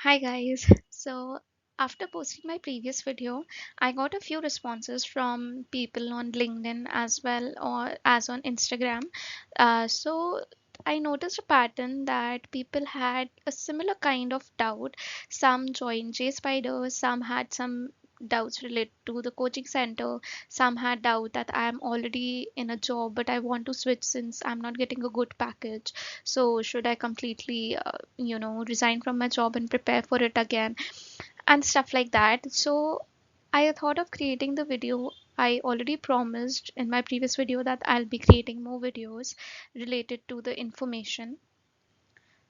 Hi guys. So after posting my previous video, I got a few responses from people on LinkedIn as well or as on Instagram. So I noticed a pattern that people had a similar kind of doubt. Some joined J Spider, some had some doubts related to the coaching center, some had doubt that I am already in a job but I want to switch since I'm not getting a good package. So should I completely resign from my job and prepare for it again and stuff like that. So I thought of creating the video. I already promised in my previous video that I'll be creating more videos related to the information.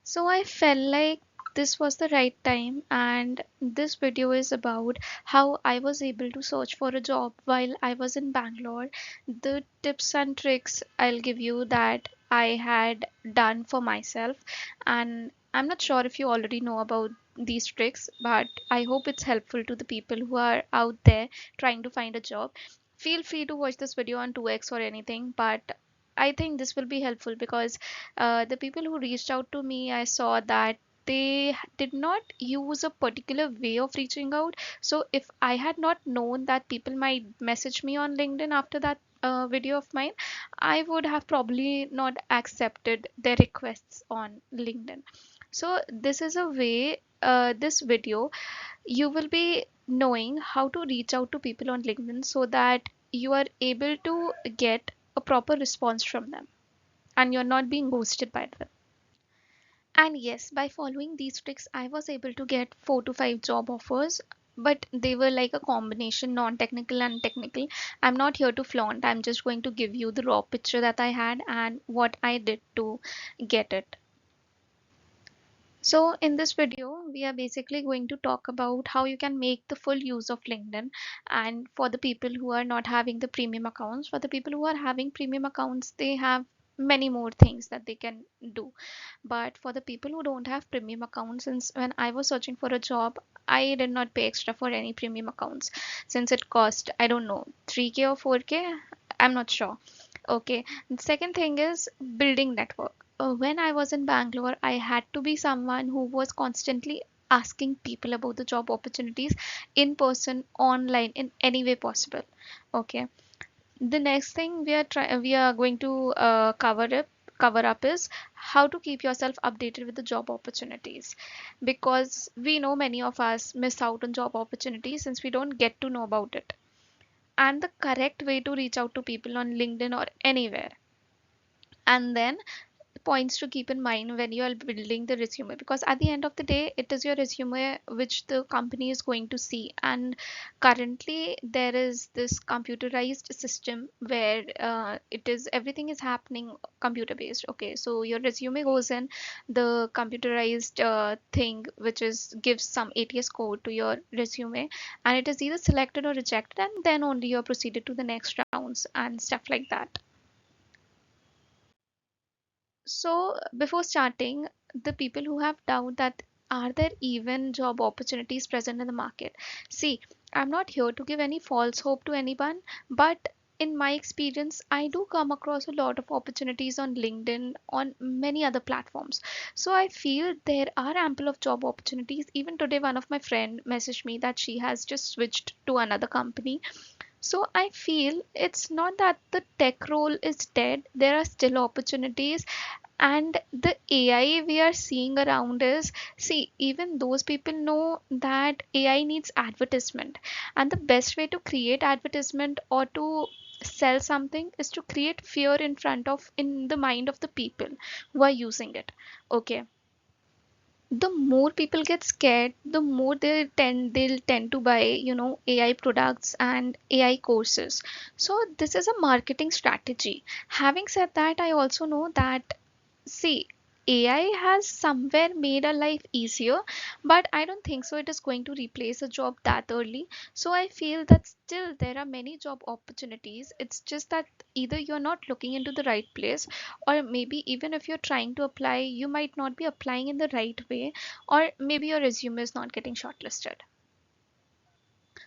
So I felt like this was the right time, and this video is about how I was able to search for a job while I was in Bangalore. The tips and tricks I'll give you that I had done for myself, and I'm not sure if you already know about these tricks, but I hope it's helpful to the people who are out there trying to find a job. Feel free to watch this video on 2x or anything, but I think this will be helpful because the people who reached out to me, I saw that they did not use a particular way of reaching out. So if I had not known that people might message me on LinkedIn after that video of mine, I would have probably not accepted their requests on LinkedIn. So this is a way, this video, you will be knowing how to reach out to people on LinkedIn so that you are able to get a proper response from them and you're not being ghosted by them. And yes, by following these tricks, I was able to get 4 to 5 job offers, but they were like a combination, non technical and technical. I'm not here to flaunt, I'm just going to give you the raw picture that I had and what I did to get it. So, in this video, we are basically going to talk about how you can make the full use of LinkedIn. And for the people who are not having the premium accounts, for the people who are having premium accounts, they have many more things that they can do. But for the people who don't have premium accounts, since when I was searching for a job, I did not pay extra for any premium accounts since it cost, I don't know, 3K or 4K. I'm not sure. Okay. The second thing is building network. When I was in Bangalore, I had to be someone who was constantly asking people about the job opportunities in person, online, in any way possible. Okay. The next thing we are going to cover up is how to keep yourself updated with the job opportunities, because we know many of us miss out on job opportunities since we don't get to know about it, and the correct way to reach out to people on LinkedIn or anywhere. And then points to keep in mind when you are building the resume, because at the end of the day it is your resume which the company is going to see. And currently there is this computerized system where it is everything is happening computer based. Okay, so your resume goes in the computerized thing which is gives some ATS code to your resume, and it is either selected or rejected, and then only you're proceeded to the next rounds and stuff like that. So, before starting, the people who have doubt that are there even job opportunities present in the market? See, I'm not here to give any false hope to anyone, but in my experience, I do come across a lot of opportunities on LinkedIn, on many other platforms. So I feel there are ample of job opportunities. Even today, one of my friend messaged me that she has just switched to another company. So I feel it's not that the tech role is dead. There are still opportunities, and the AI we are seeing around is, see, even those people know that AI needs advertisement, and the best way to create advertisement or to sell something is to create fear in the mind of the people who are using it. Okay, the more people get scared, the more they'll tend to buy, AI products and AI courses. So this is a marketing strategy. Having said that, I also know that, see, AI has somewhere made our life easier, but I don't think so it is going to replace a job that early. So I feel that still there are many job opportunities. It's just that either you're not looking into the right place, or maybe even if you're trying to apply, you might not be applying in the right way, or maybe your resume is not getting shortlisted.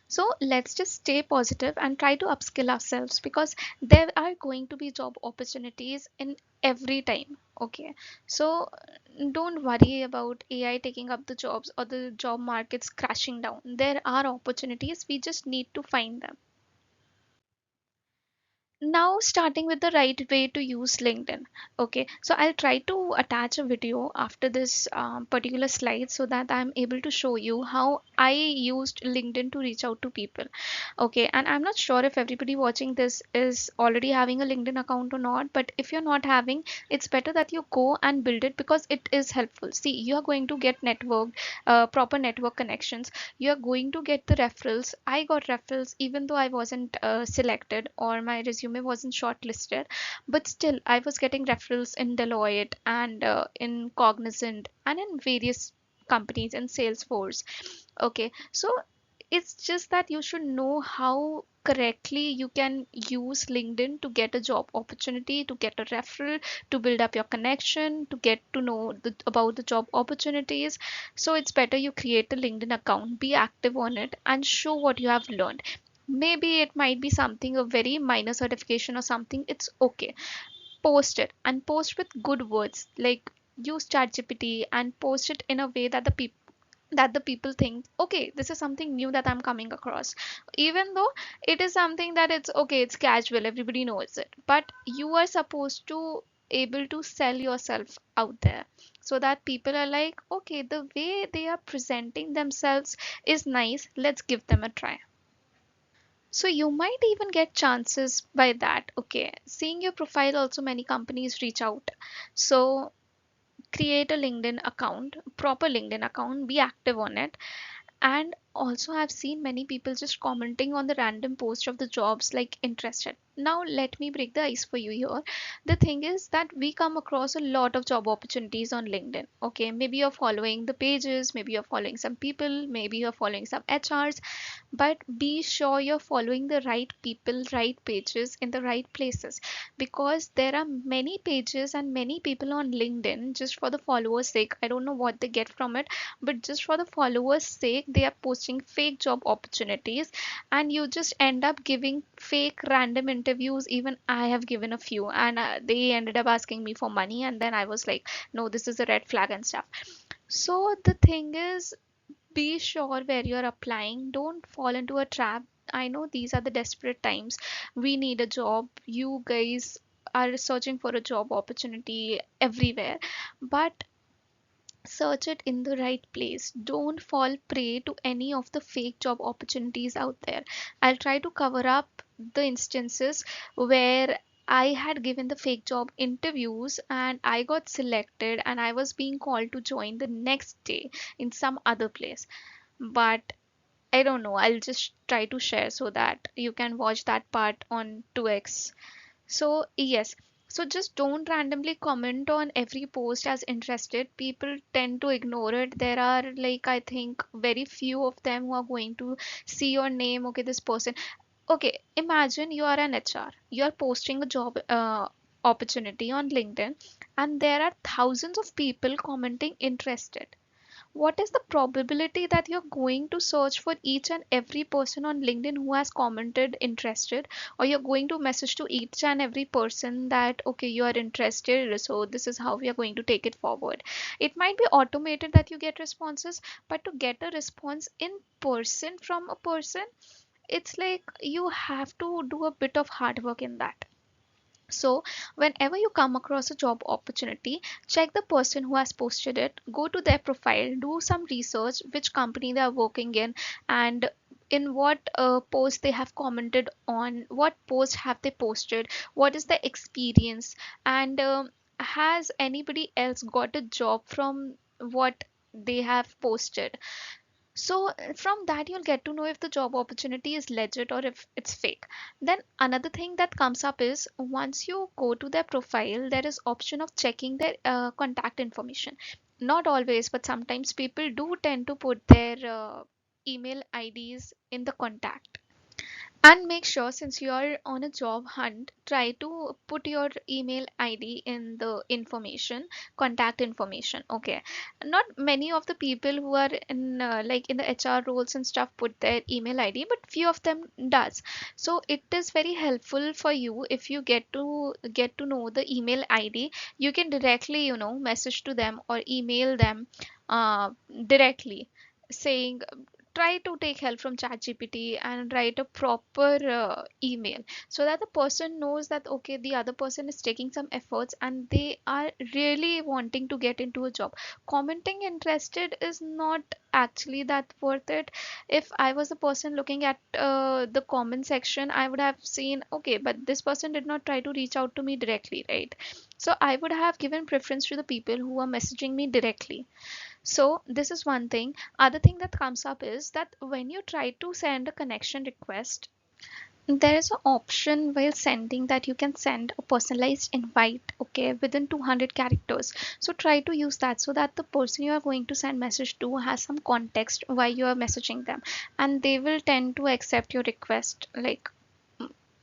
So let's just stay positive and try to upskill ourselves, because there are going to be job opportunities in every time. Okay. So don't worry about AI taking up the jobs or the job markets crashing down. There are opportunities, we just need to find them. Now, starting with the right way to use LinkedIn. Okay, so I'll try to attach a video after this particular slide so that I'm able to show you how I used LinkedIn to reach out to people. Okay, and I'm not sure if everybody watching this is already having a LinkedIn account or not, but if you're not having, it's better that you go and build it, because it is helpful. See, you're going to get network, proper network connections. You're going to get the referrals. I got referrals even though I wasn't selected or my resume wasn't shortlisted, but still I was getting referrals in Deloitte and in Cognizant and in various companies and Salesforce. Okay, so it's just that you should know how correctly you can use LinkedIn to get a job opportunity, to get a referral, to build up your connection, to get to know about the job opportunities. So it's better you create a LinkedIn account, be active on it, and show what you have learned. Maybe it might be something, a very minor certification or something, it's okay. Post it, and post with good words, like use ChatGPT and post it in a way that the people think, okay, this is something new that I'm coming across. Even though it is something that it's okay, it's casual, everybody knows it, but you are supposed to able to sell yourself out there, so that people are like, okay, the way they are presenting themselves is nice, let's give them a try. So you might even get chances by that. Okay, seeing your profile also, many companies reach out. So create a LinkedIn account, proper LinkedIn account, be active on it. And also, I've seen many people just commenting on the random post of the jobs, like interested. Now let me break the ice for you here. The thing is that we come across a lot of job opportunities on LinkedIn. Okay, maybe you're following the pages, maybe you're following some people, maybe you're following some HRs, but be sure you're following the right people, right pages in the right places, because there are many pages and many people on LinkedIn just for the followers sake. I don't know what they get from it, but just for the followers sake they are posting fake job opportunities, and you just end up giving fake random interviews. Even I have given a few, and they ended up asking me for money, and then I was like, no, this is a red flag and stuff. So the thing is, be sure where you're applying, don't fall into a trap. I know these are the desperate times, we need a job, you guys are searching for a job opportunity everywhere, but search it in the right place. Don't fall prey to any of the fake job opportunities out there. I'll try to cover up the instances where I had given the fake job interviews and I got selected and I was being called to join the next day in some other place. But I don't know, I'll just try to share so that you can watch that part on 2x. So, yes. So just don't randomly comment on every post as interested. People tend to ignore it. There are, like, I think very few of them who are going to see your name. Okay, this person. Okay, imagine you are an HR. You are posting a job opportunity on LinkedIn, and there are thousands of people commenting interested. What is the probability that you're going to search for each and every person on LinkedIn who has commented interested, or you're going to message to each and every person that, okay, you are interested, so this is how we are going to take it forward? It might be automated that you get responses, but to get a response in person from a person, it's like you have to do a bit of hard work in that. So, whenever you come across a job opportunity, check the person who has posted it, go to their profile, do some research, which company they are working in, and in what post they have commented on, what post have they posted, what is the experience, and has anybody else got a job from what they have posted. So from that you'll get to know if the job opportunity is legit or if it's fake. Then another thing that comes up is, once you go to their profile, there is option of checking their contact information. Not always, but sometimes people do tend to put their email IDs in the contact. And make sure, since you are on a job hunt, try to put your email ID in the information, contact information. Okay, not many of the people who are in like in the HR roles and stuff put their email ID, but few of them does. So it is very helpful for you if you get to know the email ID. You can directly, message to them or email them uh, directly, saying, try to take help from ChatGPT and write a proper email, so that the person knows that okay, the other person is taking some efforts and they are really wanting to get into a job. Commenting interested is not actually that worth it. If I was the person looking at the comment section, I would have seen, okay, but this person did not try to reach out to me directly, right? So I would have given preference to the people who are messaging me directly. So this is one thing. Other thing that comes up is that when you try to send a connection request, there is an option while sending that you can send a personalized invite, okay, within 200 characters. So try to use that so that the person you are going to send message to has some context why you are messaging them, and they will tend to accept your request. Like,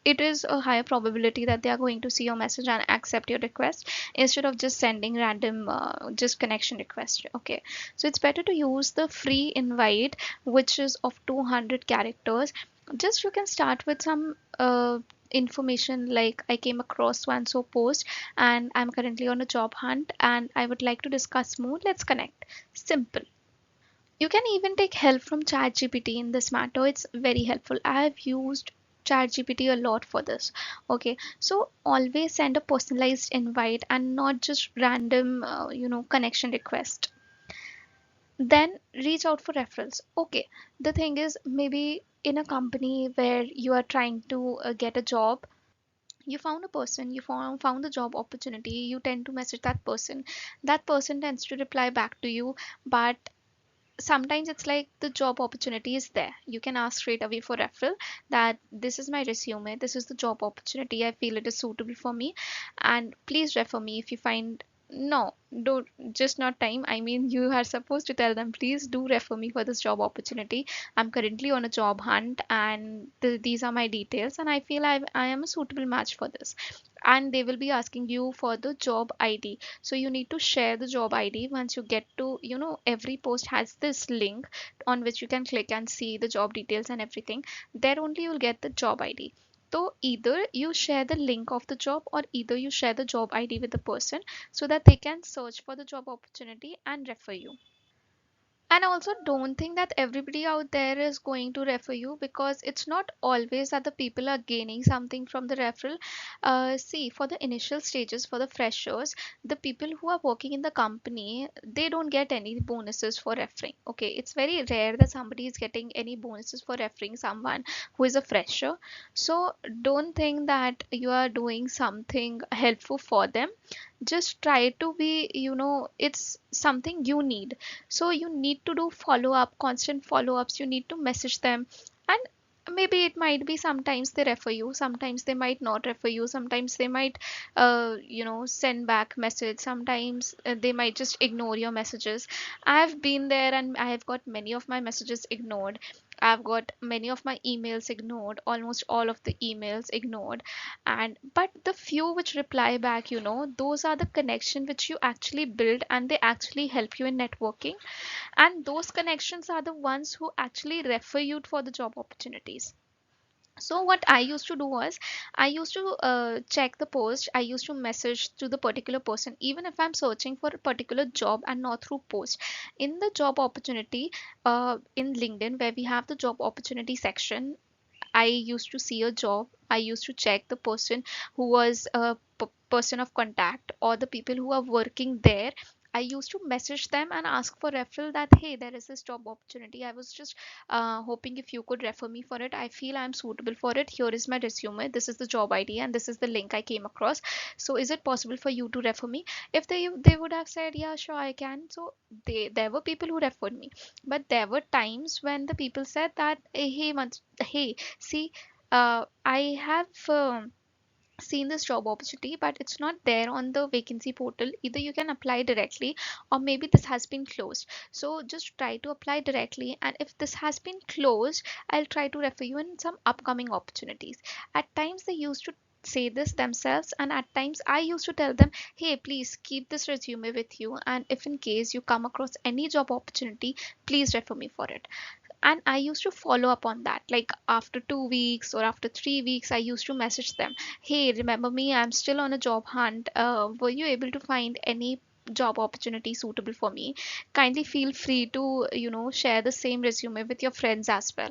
it is a higher probability that they are going to see your message and accept your request instead of just sending random just connection request. Okay, so it's better to use the free invite, which is of 200 characters. Just you can start with some information like, I came across one so post and I'm currently on a job hunt and I would like to discuss more, let's connect. Simple. You can even take help from ChatGPT in this matter. It's very helpful. I have used ChatGPT a lot for this. Okay, so always send a personalized invite and not just random, connection request. Then reach out for referrals. Okay, the thing is, maybe in a company where you are trying to get a job, you found a person, you found the job opportunity, you tend to message that person. That person tends to reply back to you, but sometimes it's like the job opportunity is there. You can ask straight away for referral, that this is my resume, this is the job opportunity, I feel it is suitable for me, and please refer me if you find. No, don't, just not time. I mean, you are supposed to tell them, please do refer me for this job opportunity. I'm currently on a job hunt and these are my details, and I feel I am a suitable match for this. And they will be asking you for the job ID, so you need to share the job ID. Once you get to, every post has this link on which you can click and see the job details and everything. There only you'll get the job ID. So either you share the link of the job or either you share the job ID with the person, so that they can search for the job opportunity and refer you. And also, don't think that everybody out there is going to refer you, because it's not always that the people are gaining something from the referral. See, for the initial stages, for the freshers, the people who are working in the company, they don't get any bonuses for referring. Okay, it's very rare that somebody is getting any bonuses for referring someone who is a fresher. So don't think that you are doing something helpful for them. Just try to be, it's something you need. So you need to do follow up, constant follow ups. You need to message them, and maybe it might be sometimes they refer you, sometimes they might not refer you, sometimes they might send back message, sometimes they might just ignore your messages. I've been there and I have got many of my messages ignored. I've got many of my emails ignored, almost all of the emails ignored. And but the few which reply back, those are the connection which you actually build and they actually help you in networking. And those connections are the ones who actually refer you for the job opportunities. So what I used to do was, I used to check the post, I used to message to the particular person, even if I'm searching for a particular job and not through post. In the job opportunity, in LinkedIn, where we have the job opportunity section, I used to see a job, I used to check the person who was a person of contact or the people who are working there. I used to message them and ask for referral, that hey, there is this job opportunity. I was just hoping if you could refer me for it. I feel I'm suitable for it. Here is my resume. This is the job ID and this is the link I came across. So is it possible for you to refer me? If they would have said yeah, sure, I can. So there were people who referred me, but there were times when the people said that hey, hey, see, I have. seen this job opportunity but it's not there on the vacancy portal, either you can apply directly or maybe this has been closed. So just try to apply directly, and if this has been closed, I'll try to refer you in some upcoming opportunities. At times they used to say this themselves, and at times I used to tell them, hey, please keep this resume with you, and if in case you come across any job opportunity, please refer me for it. And I used to follow up on that, like after 2 weeks or after 3 weeks I used to message them, hey, remember me, I'm still on a job hunt, were you able to find any job opportunity suitable for me? Kindly feel free to share the same resume with your friends as well.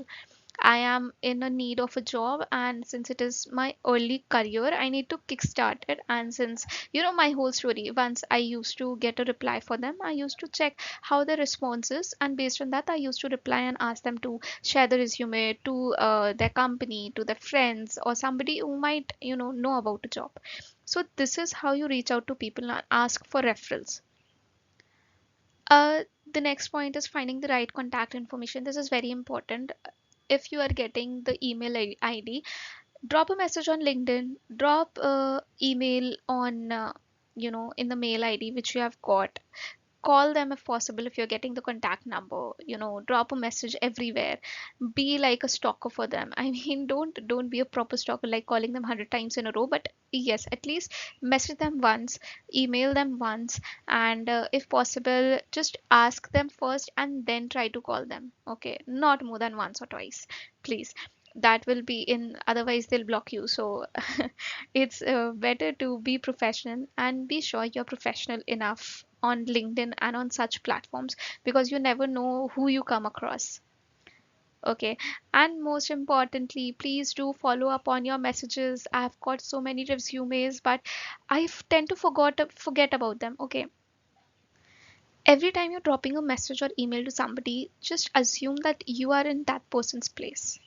I am in a need of a job, and since it is my early career, I need to kickstart it. And since my whole story, once I used to get a reply for them, I used to check how the response is, and based on that, I used to reply and ask them to share the resume to their company, to their friends, or somebody who might know about a job. So this is how you reach out to people and ask for referrals. The next point is finding the right contact information. This is very important. If you are getting the email ID, drop a message on LinkedIn, drop email on in the mail ID which you have got. Call them if possible. If you're getting the contact number, drop a message everywhere. Be like a stalker for them. I mean, don't be a proper stalker like calling them 100 times in a row, but yes, at least message them once, email them once, and if possible just ask them first and then try to call them. Okay, not more than once or twice, please. That will be in, otherwise they'll block you. So it's better to be professional and be sure you're professional enough on LinkedIn and on such platforms, because you never know who you come across. Okay, and most importantly, please do follow up on your messages. I've got so many resumes, but tend to forget about them. Okay, every time you're dropping a message or email to somebody, just assume that you are in that person's place.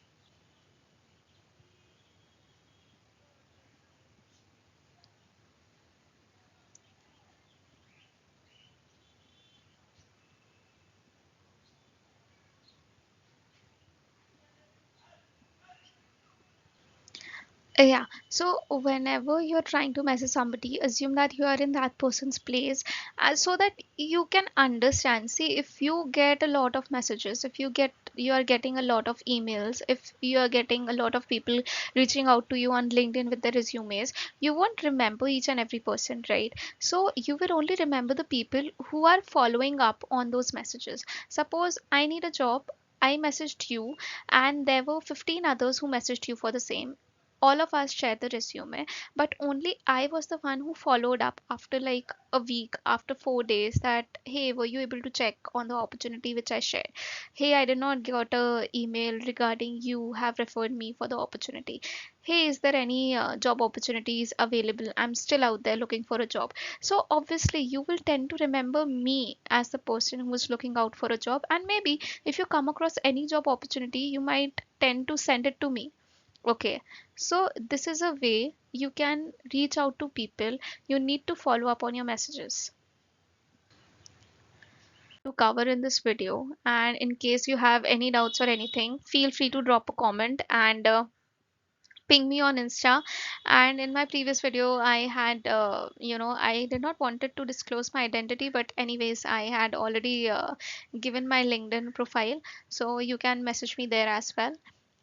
Yeah, so whenever you're trying to message somebody, assume that you are in that person's place, so that you can understand. See, if you get a lot of messages, if you are getting a lot of emails, if you are getting a lot of people reaching out to you on LinkedIn with their resumes, you won't remember each and every person, right? So you will only remember the people who are following up on those messages. Suppose I need a job, I messaged you, and there were 15 others who messaged you for the same. All of us shared the resume, but only I was the one who followed up after like a week, after 4 days, that hey, were you able to check on the opportunity which I shared? Hey, I did not get a email regarding you have referred me for the opportunity. Hey, is there any job opportunities available? I'm still out there looking for a job. So obviously you will tend to remember me as the person who was looking out for a job, and maybe if you come across any job opportunity, you might tend to send it to me. Okay, so this is a way you can reach out to people. You need to follow up on your messages to cover in this video. And in case you have any doubts or anything, feel free to drop a comment and ping me on Insta. And in my previous video, I had, I did not wanted to disclose my identity, but anyways, I had already given my LinkedIn profile, so you can message me there as well.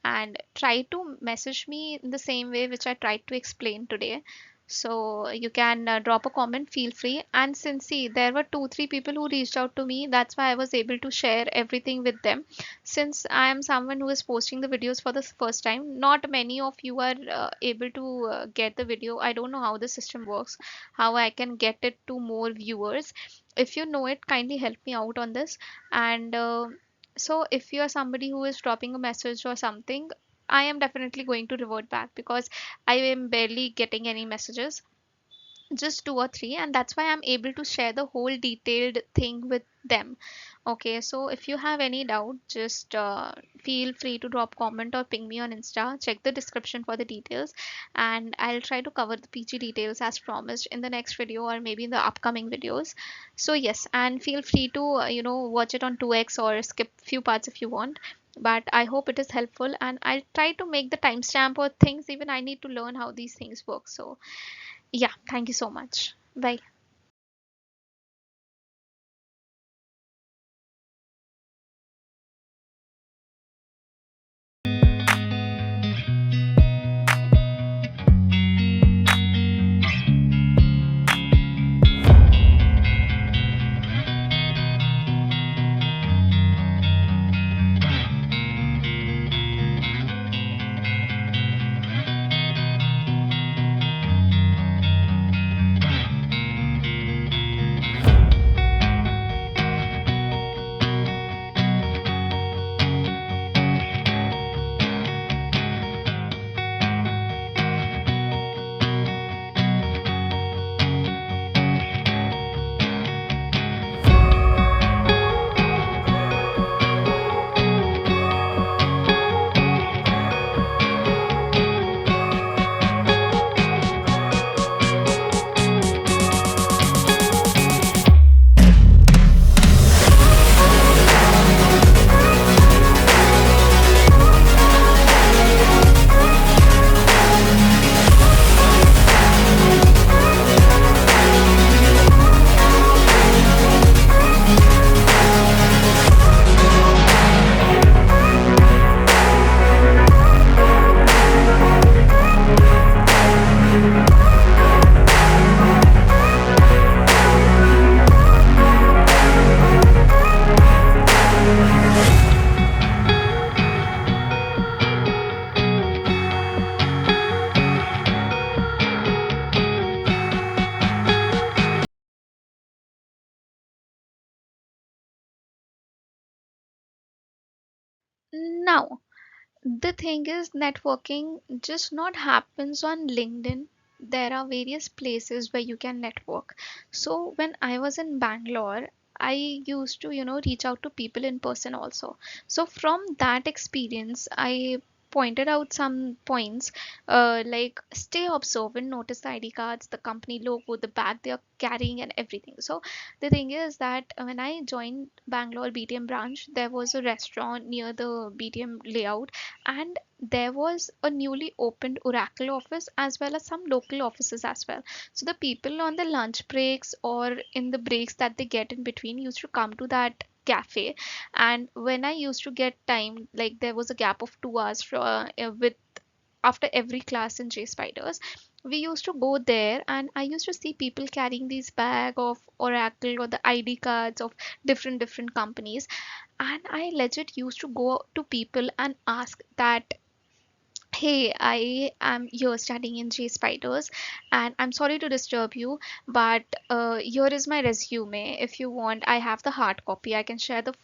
And try to message me in the same way which I tried to explain today. So you can drop a comment, feel free. And since see, there were 2, 3 people who reached out to me, that's why I was able to share everything with them. Since I am someone who is posting the videos for the first time, not many of you are able to get the video. I don't know how the system works, how I can get it to more viewers. If you know it, kindly help me out on this. And so if you are somebody who is dropping a message or something, I am definitely going to revert back, because I am barely getting any messages, just 2 or 3, and that's why I'm able to share the whole detailed thing with them. Okay, so if you have any doubt, just feel free to drop comment or ping me on Insta. Check the description for the details, and I'll try to cover the PG details as promised in the next video or maybe in the upcoming videos. So yes, and feel free to watch it on 2x or skip few parts if you want. But I hope it is helpful, and I'll try to make the timestamp or things. Even I need to learn how these things work. So yeah, thank you so much. Bye. Now, the thing is, networking just not happens on LinkedIn. There are various places where you can network. So when I was in Bangalore, I used to, reach out to people in person also. So from that experience, I pointed out some points, like stay observant, notice the ID cards, the company logo, the bag they are carrying, and everything. So the thing is that when I joined Bangalore BTM branch, there was a restaurant near the BTM layout, and there was a newly opened Oracle office as well as some local offices as well. So the people on the lunch breaks or in the breaks that they get in between used to come to that cafe. And when I used to get time, like there was a gap of 2 hours with after every class in J Spiders, we used to go there, and I used to see people carrying these bag of Oracle or the ID cards of different companies. And I legit used to go to people and ask that, hey, I am here studying in J Spiders, and I'm sorry to disturb you, but here is my resume. If you want, I have the hard copy. I can share the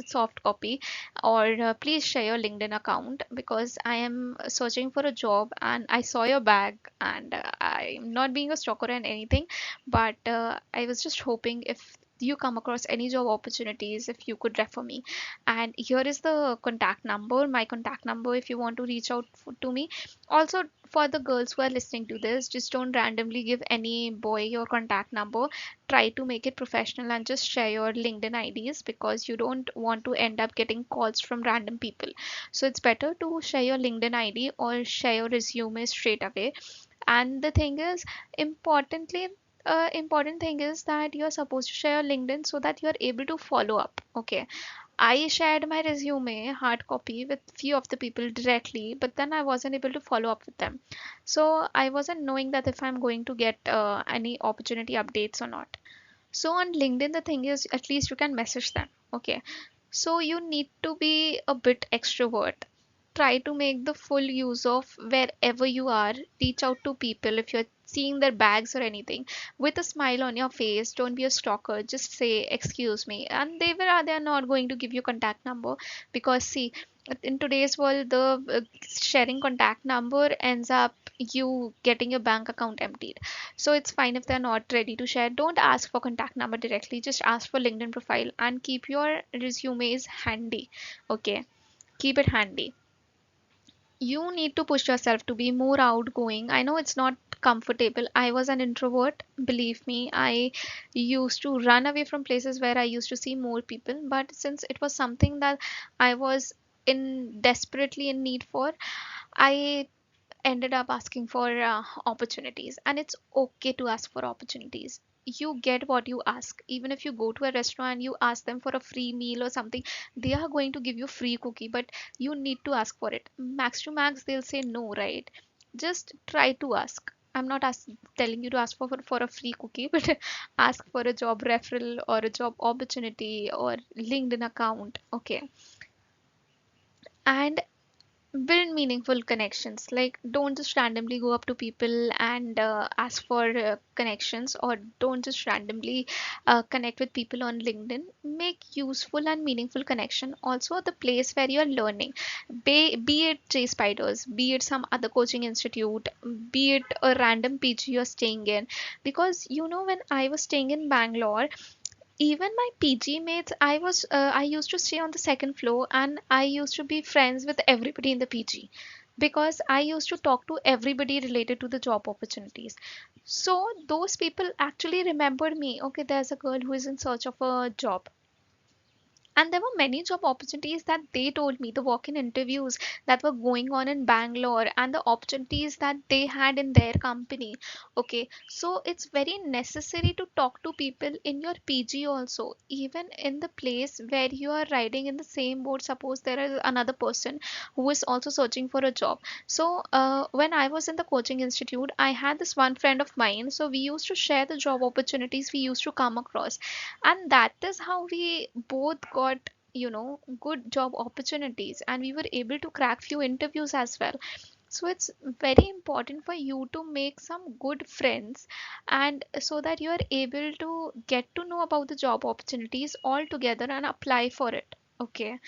soft copy, or please share your LinkedIn account because I am searching for a job and I saw your bag, and I'm not being a stalker and anything, but I was just hoping if you come across any job opportunities, if you could refer me. And here is the contact number, my contact number, if you want to reach out to me. Also, for the girls who are listening to this, just don't randomly give any boy your contact number. Try to make it professional and just share your LinkedIn IDs, because you don't want to end up getting calls from random people. So it's better to share your LinkedIn ID or share your resume straight away. And the thing is, importantly, important thing is that you're supposed to share your LinkedIn so that you're able to follow up. Okay, I shared my resume hard copy with few of the people directly, but then I wasn't able to follow up with them. So I wasn't knowing that if I'm going to get any opportunity updates or not. So on LinkedIn, the thing is, at least you can message them. Okay. So you need to be a bit extrovert. Try to make the full use of wherever you are. Reach out to people if you're seeing their bags or anything with a smile on your face. Don't be a stalker. Just say, excuse me. And they are not going to give you contact number, because see, in today's world, the sharing contact number ends up you getting your bank account emptied. So it's fine if they're not ready to share. Don't ask for contact number directly. Just ask for LinkedIn profile and keep your resumes handy. Okay, keep it handy. You need to push yourself to be more outgoing. I know it's not comfortable. I was an introvert, believe me. I used to run away from places where I used to see more people, but since it was something that I was in desperately in need for, I ended up asking for opportunities. And it's okay to ask for opportunities. You get what you ask. Even if you go to a restaurant and you ask them for a free meal or something, they are going to give you free cookie, but you need to ask for it. Max to max they'll say no, right? Just try to ask. I'm not telling you to ask for a free cookie, but ask for a job referral or a job opportunity or LinkedIn account. Okay. And build meaningful connections. Like, don't just randomly go up to people and ask for connections, or don't just randomly connect with people on LinkedIn. Make useful and meaningful connection also the place where you are learning. Be it J Spiders, be it some other coaching institute, be it a random PG you're staying in. Because when I was staying in Bangalore, even my PG mates, I used to stay on the second floor and I used to be friends with everybody in the PG because I used to talk to everybody related to the job opportunities. So those people actually remembered me. Okay, there's a girl who is in search of a job, and there were many job opportunities that they told me, the walk in interviews that were going on in Bangalore, and the opportunities that they had in their company. Okay, so it's very necessary to talk to people in your PG also, even in the place where you are riding in the same boat. Suppose there is another person who is also searching for a job. So, when I was in the coaching institute, I had this one friend of mine. So, we used to share the job opportunities we used to come across, and that is how we both got good job opportunities, and we were able to crack few interviews as well. So it's very important for you to make some good friends, and so that you are able to get to know about the job opportunities all together and apply for it. Okay.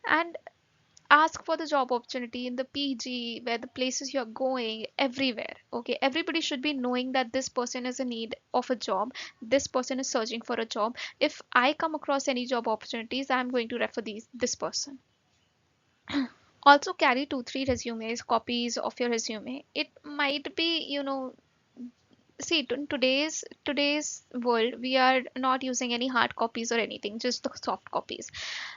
And ask for the job opportunity in the PG, where the places you're going, everywhere. Okay, everybody should be knowing that this person is in need of a job, this person is searching for a job. If I come across any job opportunities, I'm going to refer this person. Also carry 2 3 resumes, copies of your resume. It might be, see, in today's world, we are not using any hard copies or anything, just the soft copies.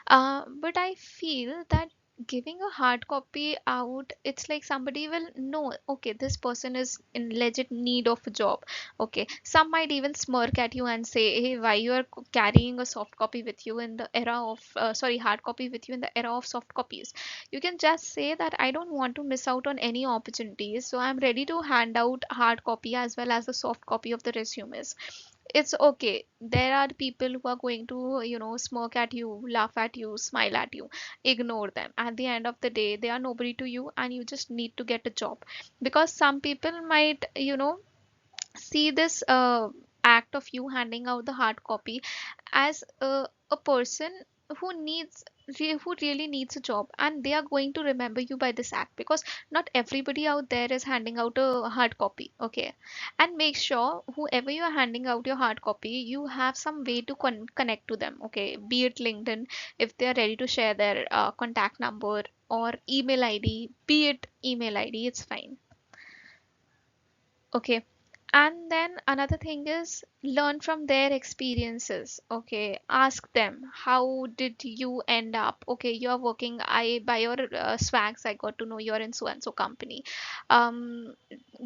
But I feel that giving a hard copy out, it's like somebody will know, okay, this person is in legit need of a job. Okay, some might even smirk at you and say, hey, why you are carrying a soft copy with you in the era of, sorry, hard copy with you in the era of soft copies. You can just say that I don't want to miss out on any opportunities, so I'm ready to hand out hard copy as well as the soft copy of the resumes. It's okay. There are people who are going to, smirk at you, laugh at you, smile at you. Ignore them. At the end of the day, they are nobody to you, and you just need to get a job. Because some people might, see this act of you handing out the hard copy as a person who who really needs a job, and they are going to remember you by this act, because not everybody out there is handing out a hard copy. Okay. And make sure whoever you are handing out your hard copy, you have some way to connect to them. Okay, be it LinkedIn, if they are ready to share their contact number, or email ID, be it email ID, it's fine. Okay. And then another thing is learn from their experiences. Okay. Ask them, how did you end up? Okay. You're working, by your swags, I got to know you're in so and so company. Um,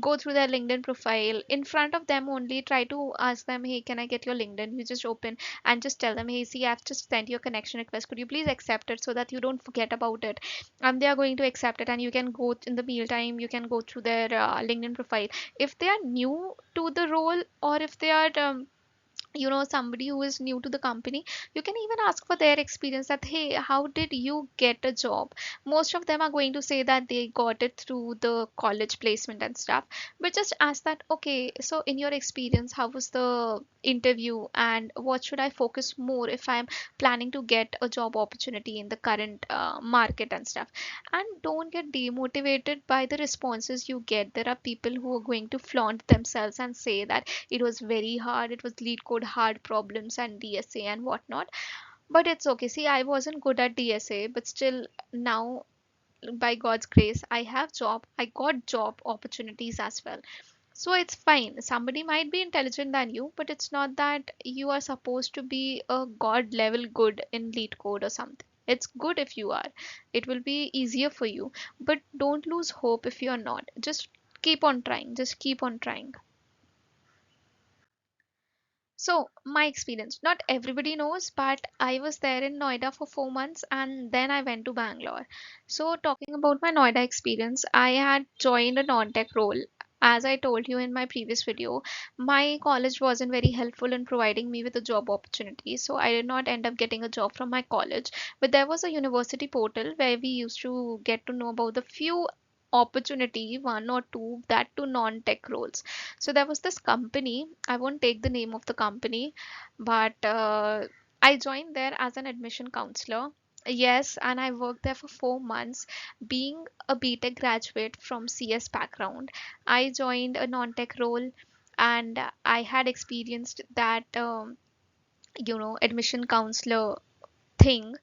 Go through their LinkedIn profile in front of them only. Try to ask them, hey, can I get your LinkedIn? You just open and just tell them, hey, see, I've just sent you a connection request. Could you please accept it so that you don't forget about it? And they are going to accept it, and you can go in the mealtime, you can go through their LinkedIn profile. If they are new to the role, or if they are somebody who is new to the company, you can even ask for their experience, that hey, how did you get a job? Most of them are going to say that they got it through the college placement and stuff. But just ask that, okay, so in your experience, how was the interview, and what should I focus more if I'm planning to get a job opportunity in the current market and stuff. And don't get demotivated by the responses you get. There are people who are going to flaunt themselves and say that it was very hard, it was lead code hard problems and DSA and whatnot. But it's okay. See, I wasn't good at DSA, but still now, by God's grace, I got job opportunities as well. So it's fine. Somebody might be intelligent than you, but it's not that you are supposed to be a god level good in lead code or something. It's good if you are. It will be easier for you. But don't lose hope if you're not. Just keep on trying. Just keep on trying. So, my experience, not everybody knows, but I was there in Noida for 4 months and then I went to Bangalore. So, talking about my Noida experience, I had joined a non tech role. As I told you in my previous video, my college wasn't very helpful in providing me with a job opportunity. So, I did not end up getting a job from my college. But there was a university portal where we used to get to know about the few opportunity, one or two, that to non tech roles. So there was this company, I won't take the name of the company, but I joined there as an admission counselor. Yes, and I worked there for 4 months. Being a BTech graduate from CS background, I joined a non-tech role, and I had experienced that admission counselor thing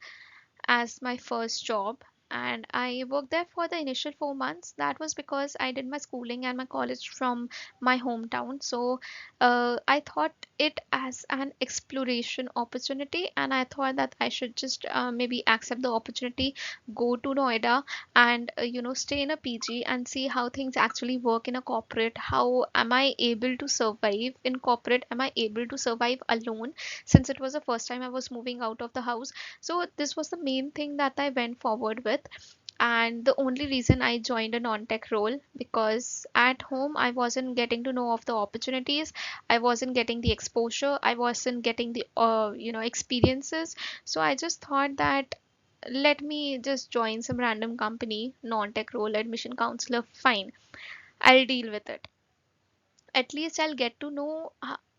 as my first job, and I worked there for the initial 4 months. That was because I did my schooling and my college from my hometown. So I thought it as an exploration opportunity, and I thought that I should just maybe accept the opportunity, go to Noida, and stay in a PG and see how things actually work in a corporate. How am I able to survive in corporate? Am I able to survive alone? Since it was the first time I was moving out of the house, so this was the main thing that I went forward with. And the only reason I joined a non-tech role, because at home I wasn't getting to know of the opportunities, I wasn't getting the exposure, I wasn't getting the experiences. So I just thought that let me just join some random company, non-tech role, admission counselor, fine, I'll deal with it. At least I'll get to know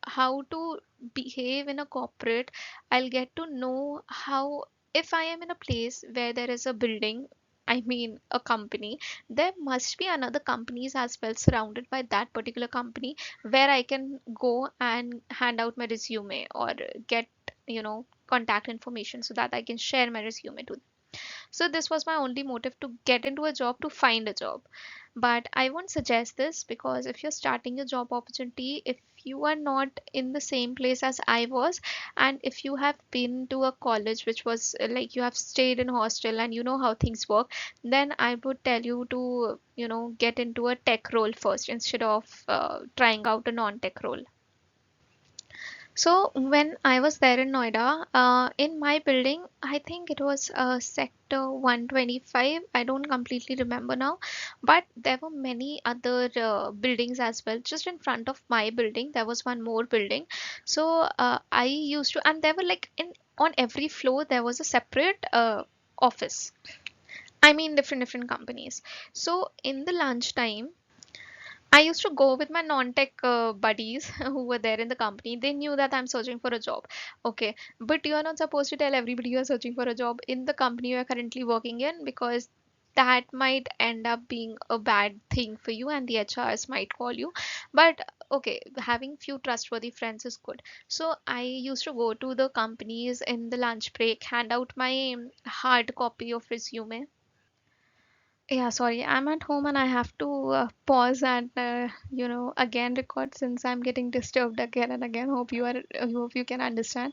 how to behave in a corporate. I'll get to know how, if I am in a place where there is a building, I mean a company, there must be another companies as well surrounded by that particular company where I can go and hand out my resume or get, contact information so that I can share my resume to. So this was my only motive to get into a job, to find a job. But I won't suggest this, because if you're starting a job opportunity, if you are not in the same place as I was, and if you have been to a college which was like you have stayed in hostel and you know how things work, then I would tell you to, get into a tech role first instead of trying out a non-tech role. So when I was there in Noida, in my building, I think it was sector 125. I don't completely remember now, but there were many other buildings as well. Just in front of my building, there was one more building. So I used to, and there were like in on every floor there was a separate office. I mean different companies. So in the lunchtime, I used to go with my non-tech buddies who were there in the company. They knew that I'm searching for a job. Okay, but you are not supposed to tell everybody you are searching for a job in the company you are currently working in, because that might end up being a bad thing for you and the HRs might call you. But okay, having few trustworthy friends is good. So I used to go to the companies in the lunch break, hand out my hard copy of resume. Yeah, sorry, I'm at home and I have to pause and again record since I'm getting disturbed again and again. Hope you can understand.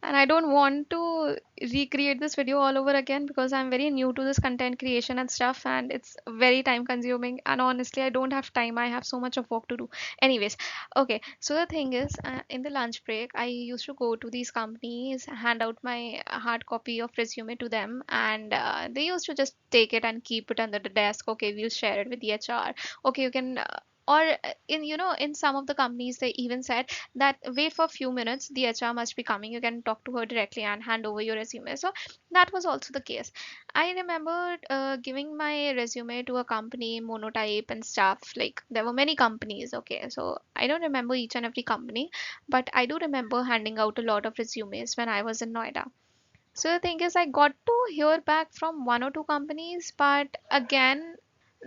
And I don't want to recreate this video all over again because I'm very new to this content creation and stuff, and it's very time consuming. And honestly, I don't have time. I have so much of work to do. Anyways, okay. So the thing is, in the lunch break, I used to go to these companies, hand out my hard copy of resume to them, and they used to just take it and keep it under the desk. Okay, we'll share it with the HR. Okay, you can. Or in in some of the companies they even said that wait for a few minutes, the HR must be coming, you can talk to her directly and hand over your resume. So that was also the case. I remember giving my resume to a company, Monotype and stuff. Like there were many companies. Okay, so I don't remember each and every company, but I do remember handing out a lot of resumes when I was in Noida. So the thing is, I got to hear back from one or two companies, but again,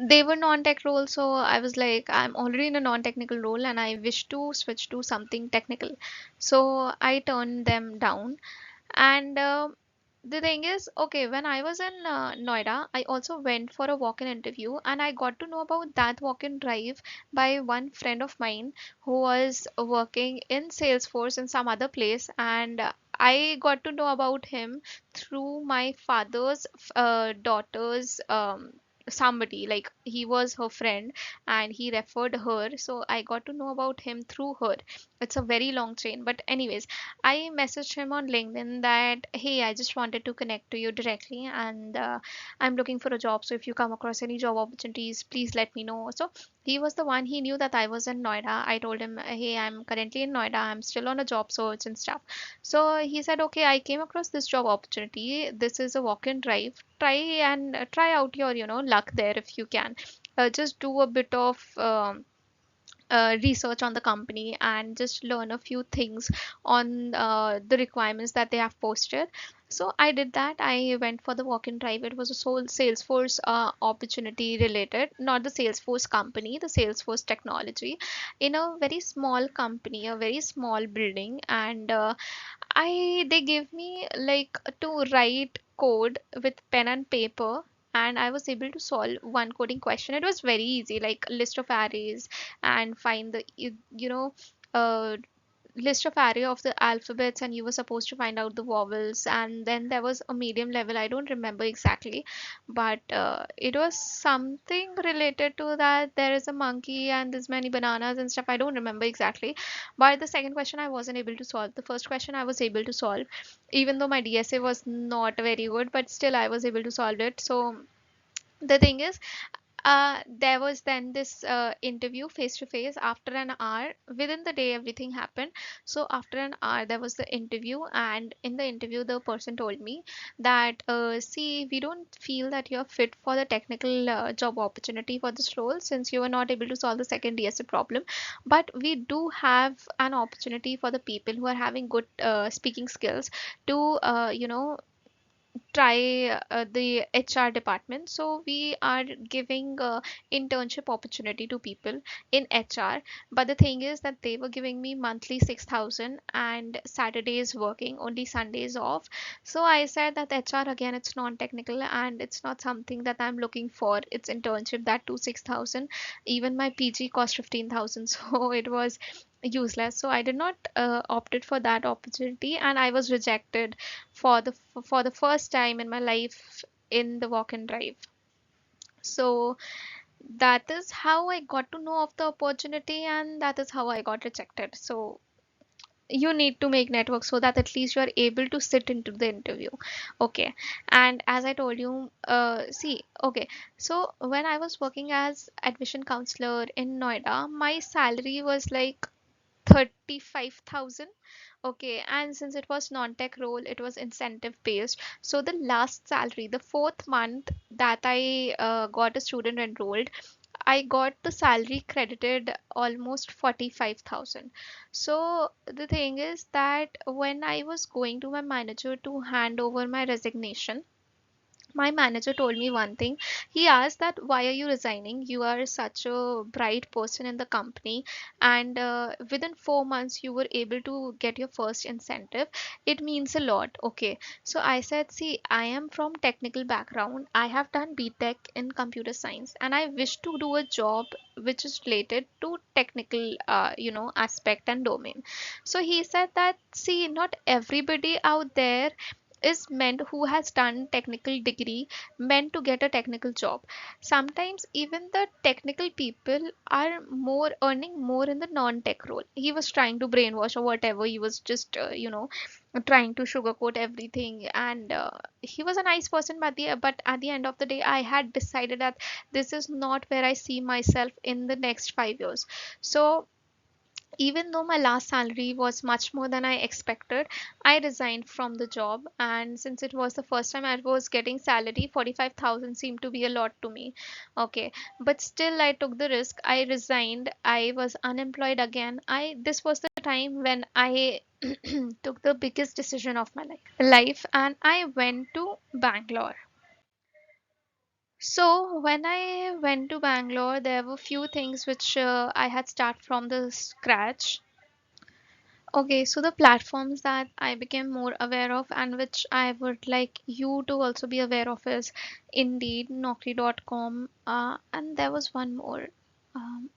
they were non-tech roles. So I was like, I'm already in a non-technical role and I wish to switch to something technical. So I turned them down. And The thing is, okay, when I was in Noida, I also went for a walk-in interview, and I got to know about that walk-in drive by one friend of mine who was working in Salesforce in some other place, and I got to know about him through my father's daughter's somebody, like he was her friend and he referred her, so I got to know about him through her. It's a very long chain, but anyways, I messaged him on LinkedIn that, hey, I just wanted to connect to you directly, and I'm looking for a job. So if you come across any job opportunities, please let me know. So he was the one, he knew that I was in Noida. I told him, hey, I'm currently in Noida. I'm still on a job search and stuff. So he said, okay, I came across this job opportunity. This is a walk in drive. Try and try out your, luck there if you can. Just do a bit of research on the company and just learn a few things on the requirements that they have posted. So I did that. I went for the walk-in drive. It was a sole Salesforce opportunity related, not the Salesforce company, the Salesforce technology, in a very small company, a very small building, and I they gave me like to write code with pen and paper, and I was able to solve one coding question. It was very easy, like list of arrays and find the uh, list of array of the alphabets, and you were supposed to find out the vowels. And then there was a medium level, I don't remember exactly, but it was something related to that there is a monkey and there's many bananas and stuff. I don't remember exactly, but the second question I wasn't able to solve. The first question I was able to solve, even though my DSA was not very good, but still I was able to solve it. So the thing is, there was then this interview face to face after an hour. Within the day, everything happened. So after an hour, there was the interview, and in the interview, the person told me that, see, we don't feel that you're fit for the technical job opportunity for this role since you were not able to solve the second DSA problem. But we do have an opportunity for the people who are having good speaking skills to, try the HR department. So we are giving internship opportunity to people in HR. But the thing is that they were giving me monthly 6,000 and Saturdays working, only Sundays off. So I said that HR again, it's non-technical and it's not something that I'm looking for. It's internship, that too 6,000. Even my PG cost 15,000. So it was useless. So I did not opted for that opportunity, and I was rejected for the first time in my life in the walk and drive. So that is how I got to know of the opportunity, and that is how I got rejected. So you need to make network so that at least you are able to sit into the interview. Okay. And as I told you, see, okay, so when I was working as admission counselor in Noida, my salary was like 35,000. Okay, and since it was non-tech role, it was incentive based. So the last salary, the fourth month that I got a student enrolled, I got the salary credited almost 45,000. So the thing is that when I was going to my manager to hand over my resignation, my manager told me one thing. He asked that, why are you resigning? You are such a bright person in the company, and within 4 months you were able to get your first incentive. It means a lot. Okay, so I said, see, I am from technical background. I have done BTech in computer science, and I wish to do a job which is related to technical aspect and domain. So he said that, see, not everybody out there is meant who has done technical degree meant to get a technical job. Sometimes even the technical people are more earning more in the non-tech role. He was trying to brainwash or whatever. He was just trying to sugarcoat everything, and he was a nice person, but at the end of the day, I had decided that this is not where I see myself in the next 5 years. So even though my last salary was much more than I expected, I resigned from the job. And since it was the first time I was getting salary, 45,000 seemed to be a lot to me. Okay, but still I took the risk. I resigned. I was unemployed again. This was the time when I took the biggest decision of my life, and I went to Bangalore. So when I went to Bangalore, there were few things which I had start from the scratch. Okay, so the platforms that I became more aware of and which I would like you to also be aware of is Indeed, Naukri.com, and there was one more.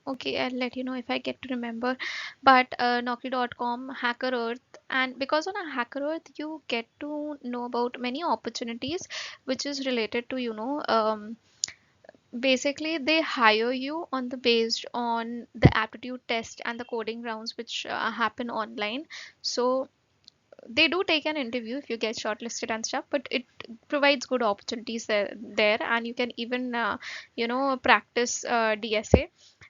Okay, I'll let you know if I get to remember. But Naukri.com, Hacker Earth, and because on a Hacker Earth you get to know about many opportunities which is related to, basically they hire you on the based on the aptitude test and the coding rounds which happen online. So they do take an interview if you get shortlisted and stuff, but it provides good opportunities there, and you can even practice DSA.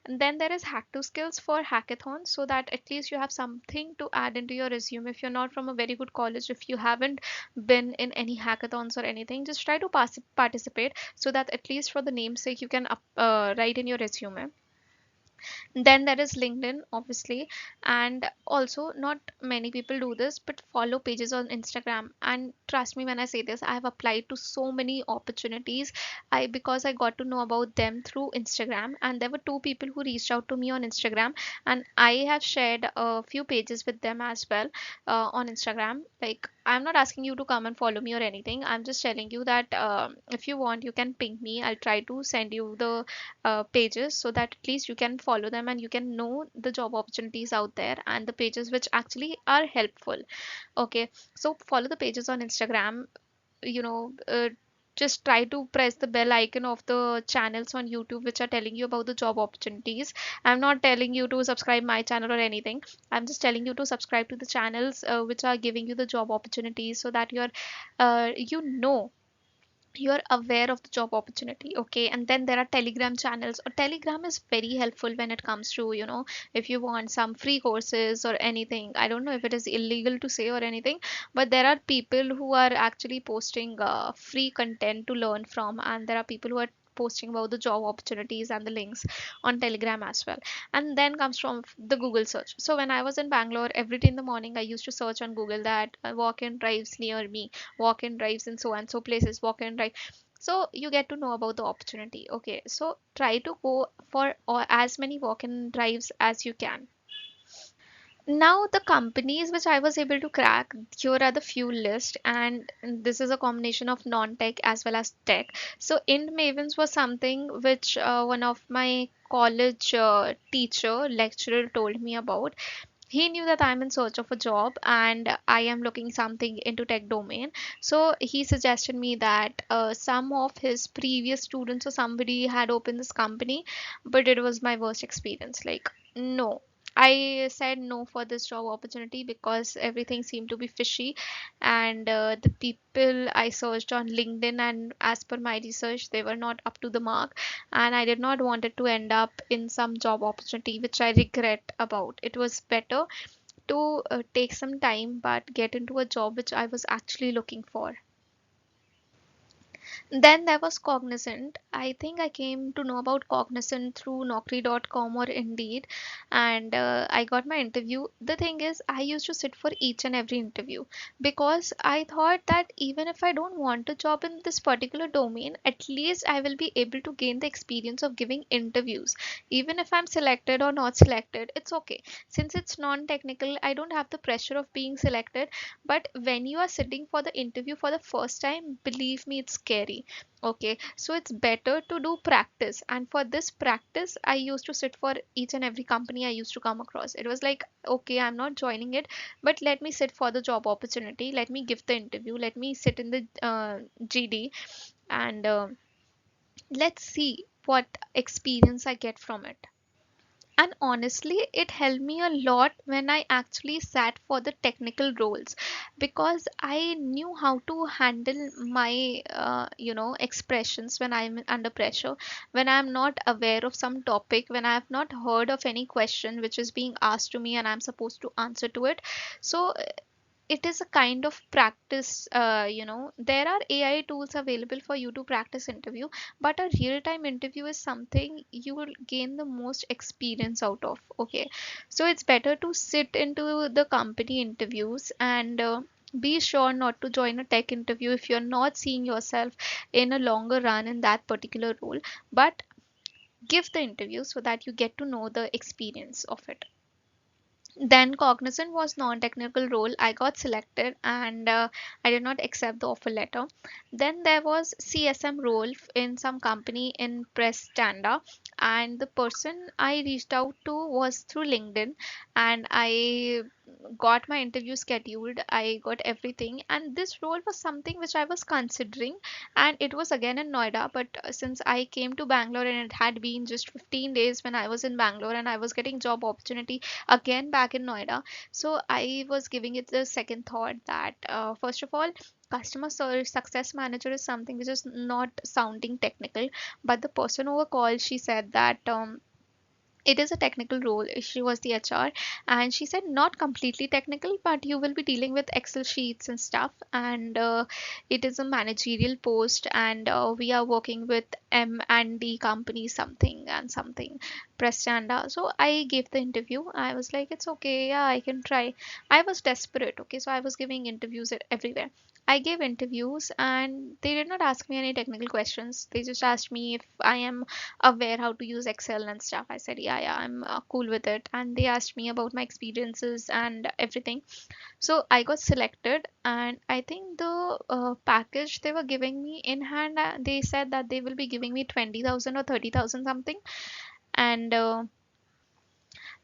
And then there is hack to skills for hackathons, so that at least you have something to add into your resume. If you're not from a very good college, if you haven't been in any hackathons or anything, just try to participate, so that at least for the namesake you can write in your resume. Then there is LinkedIn, obviously, and also not many people do this, but follow pages on Instagram. And trust me when I say this, I have applied to so many opportunities. I because I got to know about them through Instagram, and there were two people who reached out to me on Instagram, and I have shared a few pages with them as well on Instagram. Like, I'm not asking you to come and follow me or anything. I'm just telling you that if you want, you can ping me. I'll try to send you the pages, so that at least you can follow them and you can know the job opportunities out there and the pages which actually are helpful. Okay, so follow the pages on Instagram. you know uh, just try to press the bell icon of the channels on YouTube which are telling you about the job opportunities. I'm not telling you to subscribe my channel or anything. I'm just telling you to subscribe to the channels which are giving you the job opportunities, so that you're aware of the job opportunity. Okay, and then there are Telegram channels. Or Telegram is very helpful when it comes to, if you want some free courses or anything. I don't know if it is illegal to say or anything, but there are people who are actually posting free content to learn from, and there are people who are posting about the job opportunities and the links on Telegram as well. And then comes from the Google search. So when I was in Bangalore, every day in the morning I used to search on Google that walk-in drives near me, walk-in drives in so and so places, walk-in drive. So you get to know about the opportunity. Okay, so try to go for as many walk-in drives as you can. Now the companies which I was able to crack, here are the few list, and this is a combination of non-tech as well as tech. So Ind Mavens was something which one of my college teacher lecturer told me about. He knew that I'm in search of a job and I am looking something into tech domain. So he suggested me that some of his previous students or somebody had opened this company, but it was my worst experience. Like, no. I said no for this job opportunity because everything seemed to be fishy, and the people I searched on LinkedIn, and as per my research, they were not up to the mark, and I did not want it to end up in some job opportunity which I regret about. It was better to take some time but get into a job which I was actually looking for. Then there was Cognizant. I think I came to know about Cognizant through Naukri.com or Indeed, and I got my interview. The thing is, I used to sit for each and every interview because I thought that even if I don't want a job in this particular domain, at least I will be able to gain the experience of giving interviews. Even if I'm selected or not selected, it's okay. Since it's non technical, I don't have the pressure of being selected. But when you are sitting for the interview for the first time, believe me, it's scary. Okay, so it's better to do practice. And for this practice, I used to sit for each and every company I used to come across. It was like, okay, I'm not joining it, but let me sit for the job opportunity. Let me give the interview. Let me sit in the GD, and let's see what experience I get from it. And honestly, it helped me a lot when I actually sat for the technical roles, because I knew how to handle my expressions when I'm under pressure, when I'm not aware of some topic, when I have not heard of any question which is being asked to me and I'm supposed to answer to it. So it is a kind of practice. There are AI tools available for you to practice interview, but a real time interview is something you will gain the most experience out of. Okay, so it's better to sit into the company interviews, and be sure not to join a tech interview if you're not seeing yourself in a longer run in that particular role, but give the interview so that you get to know the experience of it. Then cognizant was non-technical role. I got selected, and I did not accept the offer letter. Then there was CSM role in some company in press standa, and the person I reached out to was through LinkedIn, and I got my interview scheduled. I got everything, and this role was something which I was considering, and it was again in Noida. But since I came to Bangalore and it had been just 15 days when I was in Bangalore, and I was getting job opportunity again back in Noida. So I was giving it the second thought that first of all, customer service success manager is something which is not sounding technical, but the person over call, she said that it is a technical role. She was the HR, and she said not completely technical, but you will be dealing with Excel sheets and stuff. And it is a managerial post, and we are working with M and D company, something and something, Prestanda. So I gave the interview. I was like, it's okay, yeah, I can try. I was desperate, okay, so I was giving interviews everywhere. I gave interviews, and they did not ask me any technical questions. They just asked me if I am aware how to use Excel and stuff. I said, yeah, yeah, I'm cool with it. And they asked me about my experiences and everything. So I got selected, and I think the package they were giving me in hand, they said that they will be giving me 20,000 or 30,000 something. And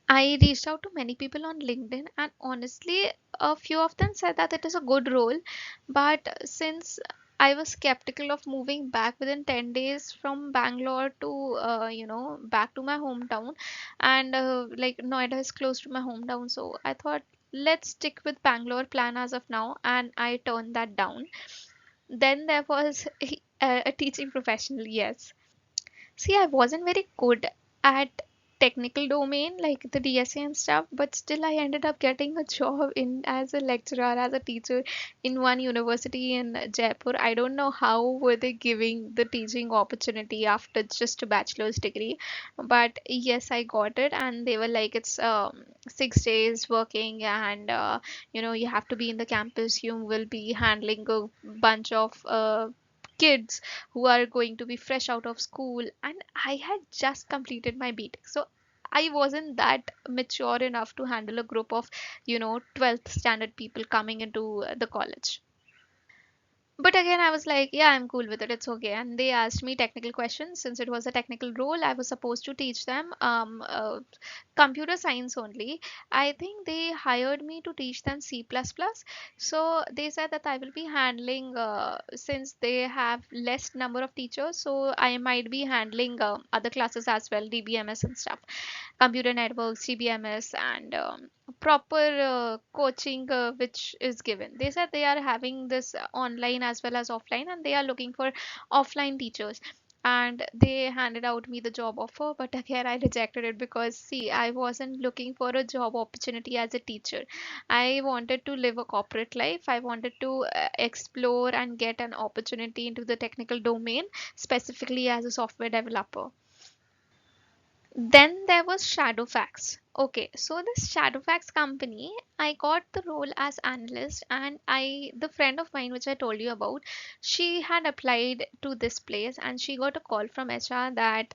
I reached out to many people on LinkedIn, and honestly, a few of them said that it is a good role. But since I was skeptical of moving back within 10 days from Bangalore to, back to my hometown, and like Noida is close to my hometown, so I thought let's stick with Bangalore plan as of now, and I turned that down. Then there was a teaching professional, yes. See, I wasn't very good at technical domain like the DSA and stuff, but still I ended up getting a job in as a lecturer, as a teacher in one university in Jaipur. I don't know how were they giving the teaching opportunity after just a bachelor's degree, but yes, I got it, and they were like, it's 6 days working, and you have to be in the campus. You will be handling a bunch of kids who are going to be fresh out of school, and I had just completed my BTech, so I wasn't that mature enough to handle a group of 12th standard people coming into the college. But again, I was like, yeah, I'm cool with it. It's okay. And they asked me technical questions. Since it was a technical role, I was supposed to teach them computer science only. I think they hired me to teach them C++. So they said that I will be handling, since they have less number of teachers, so I might be handling other classes as well, DBMS and stuff, computer networks, CBMS, and proper coaching which is given. They said they are having this online as well as offline, and they are looking for offline teachers. And they handed out me the job offer, but again I rejected it because see, I wasn't looking for a job opportunity as a teacher. I wanted to live a corporate life. I wanted to explore and get an opportunity into the technical domain, specifically as a software developer. Then there was Shadowfax. Okay, so this Shadowfax company, I got the role as analyst, and the friend of mine which I told you about, she had applied to this place, and she got a call from HR that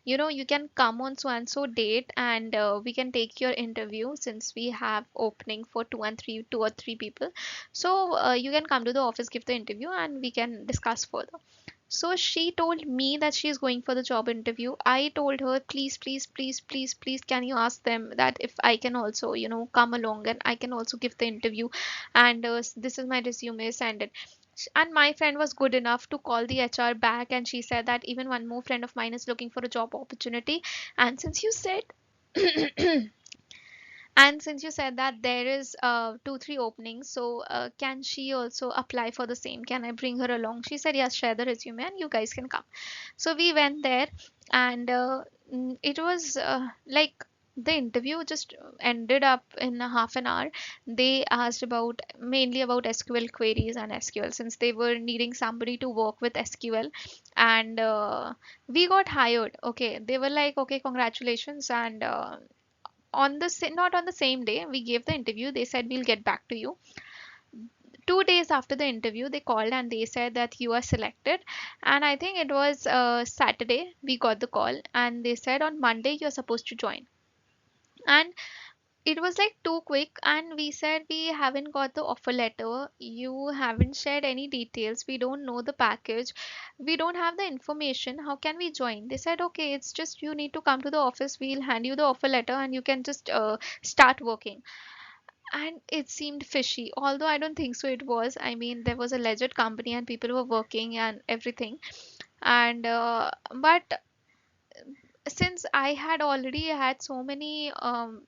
you can come on so and so date, and we can take your interview since we have opening for two or three people. So you can come to the office, give the interview, and we can discuss further. So she told me that she is going for the job interview. I told her, please, please, please, please, please, can you ask them that if I can also, come along and I can also give the interview. And this is my resume, send it. And my friend was good enough to call the HR back, and she said that even one more friend of mine is looking for a job opportunity. And since you said, and since you said that there is 2 3 openings, so can she also apply for the same? Can I bring her along? She said yes, share the resume and you guys can come. So we went there, and it was like the interview just ended up in a half an hour. They asked about mainly about SQL queries and SQL, since they were needing somebody to work with SQL. And we got hired. Okay, they were like, okay, congratulations. And not on the same day we gave the interview, they said we'll get back to you. 2 days after the interview, they called and they said that you are selected. And I think it was Saturday we got the call, and they said on Monday you're supposed to join. And it was like too quick, and we said we haven't got the offer letter, you haven't shared any details, we don't know the package, we don't have the information, how can we join? They said okay, it's just you need to come to the office, we'll hand you the offer letter and you can just start working. And it seemed fishy, although I don't think so it was. I mean, there was a legit company and people were working and everything. And but since I had already had so many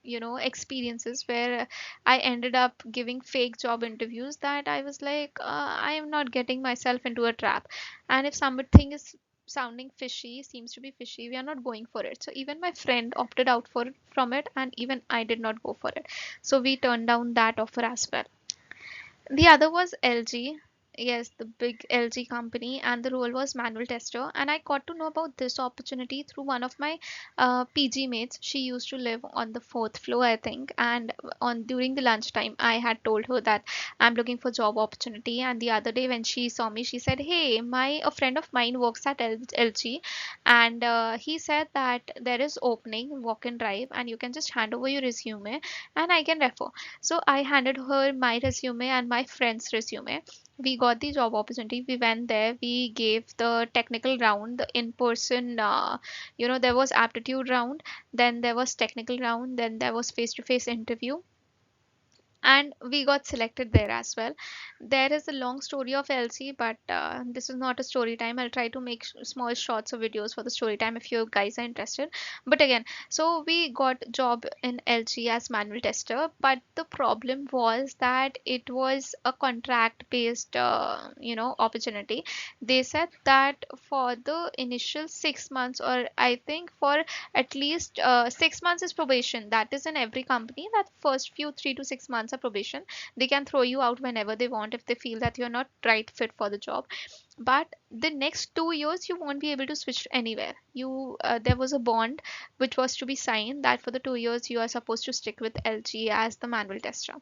experiences where I ended up giving fake job interviews, that I was like, I am not getting myself into a trap. And if something is sounding fishy, seems to be fishy, we are not going for it. So even my friend opted out from it, and even I did not go for it. So we turned down that offer as well. The other was LG. Yes, the big LG company, and the role was manual tester. And I got to know about this opportunity through one of my PG mates. She used to live on the fourth floor, I think. And on during the lunchtime, I had told her that I'm looking for job opportunity. And the other day when she saw me, she said, "Hey, my a friend of mine works at LG, and he said that there is opening, walk and drive, and you can just hand over your resume, and I can refer." So I handed her my resume and my friend's resume. We got the job opportunity. We went there. We gave the technical round, the in-person. There was aptitude round. Then there was technical round. Then there was face-to-face interview, and we got selected there as well. There is a long story of LC, but this is not a story time. I'll try to make small shorts or videos for the story time if you guys are interested. But again, so we got job in LG as manual tester, but the problem was that it was a contract based opportunity. They said that for the initial 6 months, or I think for at least 6 months is probation. That is in every company, that first few 3 to 6 months of probation, they can throw you out whenever they want if they feel that you're not right fit for the job. But the next 2 years you won't be able to switch anywhere. You There was a bond which was to be signed that for the 2 years you are supposed to stick with LG as the manual tester.